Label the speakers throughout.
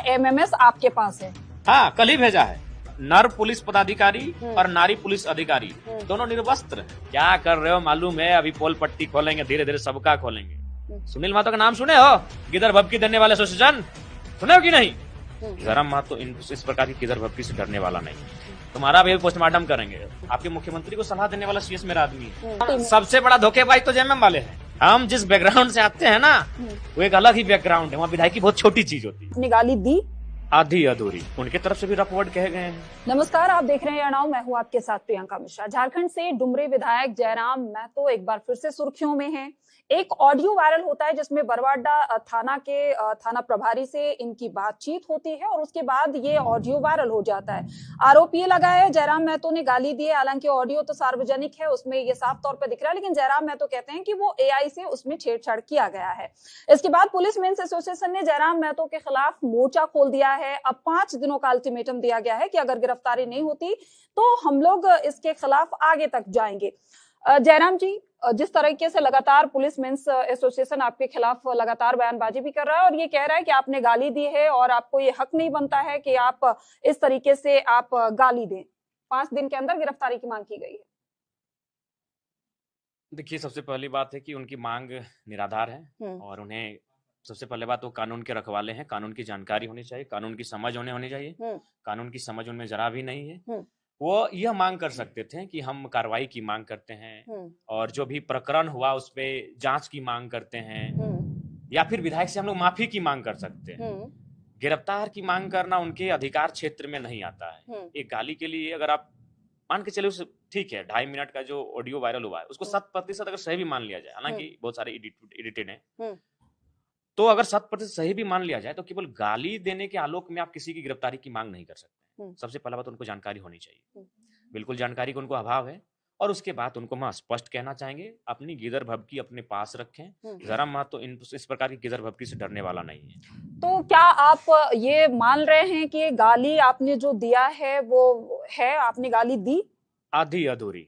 Speaker 1: MMS आपके पास है?
Speaker 2: हाँ, कल ही भेजा है। नर पुलिस पदाधिकारी और नारी पुलिस अधिकारी दोनों निर्वस्त्र हैं। क्या कर रहे हो मालूम है? अभी पोल पट्टी खोलेंगे, धीरे धीरे सबका खोलेंगे। सुनील महतो का नाम सुने हो? किधर भपकी देने वाले एसोसिएशन सुने हो कि नहीं? जरा महतो इस प्रकार की किधर भपकी से डरने वाला नहीं। तुम्हारा भी पोस्टमार्टम करेंगे। आपके मुख्यमंत्री को सलाह देने वाला सीएस मेरा आदमी है। सबसे बड़ा धोखेबाज तो जेएमएम वाले हैं। हम जिस बैकग्राउंड से आते हैं ना, वो एक अलग ही बैकग्राउंड है। वहाँ विधायकी बहुत छोटी चीज होती है।
Speaker 1: अपनी गाली दी
Speaker 2: आधी अधूरी, उनके तरफ से भी रफ वर्ड कहे गए हैं।
Speaker 1: नमस्कार, आप देख रहे हैं यह मैं हूं आपके साथ प्रियंका मिश्रा। झारखंड से डुमरी विधायक जयराम महतो एक बार फिर से सुर्खियों में हैं। एक ऑडियो वायरल होता है जिसमें बरवाडा थाना के थाना प्रभारी से इनकी बातचीत होती है और उसके बाद ये ऑडियो वायरल हो जाता है। आरोप ये लगा है जयराम महतो ने गाली दी है। हालांकि ऑडियो तो सार्वजनिक है, उसमें ये साफ तौर पर दिख रहा है, लेकिन जयराम महतो कहते हैं कि वो एआई से उसमें छेड़छाड़ किया गया है। इसके बाद पुलिस मेंस एसोसिएशन ने जयराम महतो के खिलाफ मोर्चा खोल दिया है। अब 5 दिनों का अल्टीमेटम दिया गया है कि अगर गिरफ्तारी नहीं होती तो हम लोग इसके खिलाफ आगे तक जाएंगे। जयराम जी, जिस तरीके से लगातार पुलिस मेंस एसोसिएशन आपके खिलाफ लगातार बयानबाजी भी कर रहा है और ये कह रहा है कि आपने गाली दी है और आपको ये हक नहीं बनता है कि आप इस तरीके से आप गाली दें। 5 दिन के अंदर गिरफ्तारी की मांग की गई है।
Speaker 2: देखिए, सबसे पहली बात है कि उनकी मांग निराधार है और उन्हें सबसे पहले बात वो कानून के रखवाले हैं। कानून की जानकारी होनी चाहिए, कानून की समझ उन्हें होनी चाहिए। कानून की समझ उनमें जरा भी नहीं है। वो यह मांग कर सकते थे कि हम कार्रवाई की मांग करते हैं और जो भी प्रकरण हुआ उस पे जांच की मांग करते हैं, या फिर विधायक से हम लोग माफी की मांग कर सकते हैं। गिरफ्तार की मांग करना उनके अधिकार क्षेत्र में नहीं आता है। एक गाली के लिए अगर आप मान के चले, ठीक है, 2.5 मिनट का जो ऑडियो वायरल हुआ है उसको 100% अगर सही भी मान लिया जाए, हालांकि बहुत सारे एडिटेड हैं, तो अगर 100% सही भी मान लिया जाए तो केवल गाली देने के आलोक में आप किसी की गिरफ्तारी की मांग नहीं कर सकते। सबसे पहला बात, उनको जानकारी होनी चाहिए। बिल्कुल जानकारी का उनको अभाव है। और उसके बाद उनको हम स्पष्ट कहना चाहेंगे, अपनी गिदर भभकी अपने पास रखें। जरा महतो इस प्रकार की गिदर भभकी से डरने वाला नहीं है।
Speaker 1: तो क्या आप ये मान रहे हैं कि गाली आपने जो दिया है वो है, आपने गाली दी?
Speaker 2: आधी अधूरी,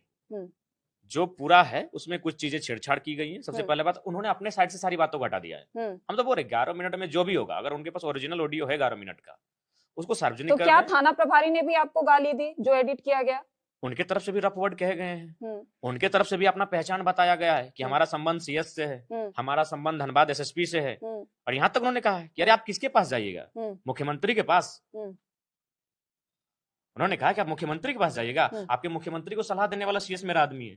Speaker 2: जो पूरा है उसमें कुछ चीजें छेड़छाड़ की गई हैं। सबसे पहले बात, उन्होंने अपने साइड से सारी बातों को हटा दिया है। हम तो बोल रहे 11 मिनट में जो भी होगा, अगर उनके पास ओरिजिनल ऑडियो है 11 मिनट का, उसको सार्वजनिक
Speaker 1: तो क्या थाना प्रभारी ने भी आपको गाली दी जो एडिट किया गया?
Speaker 2: उनके तरफ से भी रफ वर्ड कहे गए हैं। उनके तरफ से भी अपना पहचान बताया गया है कि हमारा संबंध सीएस से है, हमारा संबंध धनबाद एसएसपी से है। और यहाँ तक उन्होंने कहा कि अरे आप किसके पास जाइएगा? मुख्यमंत्री के पास। उन्होंने कहा कि आप मुख्यमंत्री के पास जाइएगा, आपके मुख्यमंत्री को सलाह देने वाला सीएस मेरा आदमी है।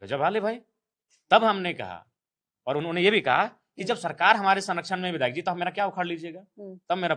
Speaker 2: गजब वाले भाई। तब हमने कहा, और उन्होंने ये भी कहा कि जब सरकार हमारे संरक्षण में विधायक जी, तो मेरा क्या उखाड़ लीजिएगा? तब मेरा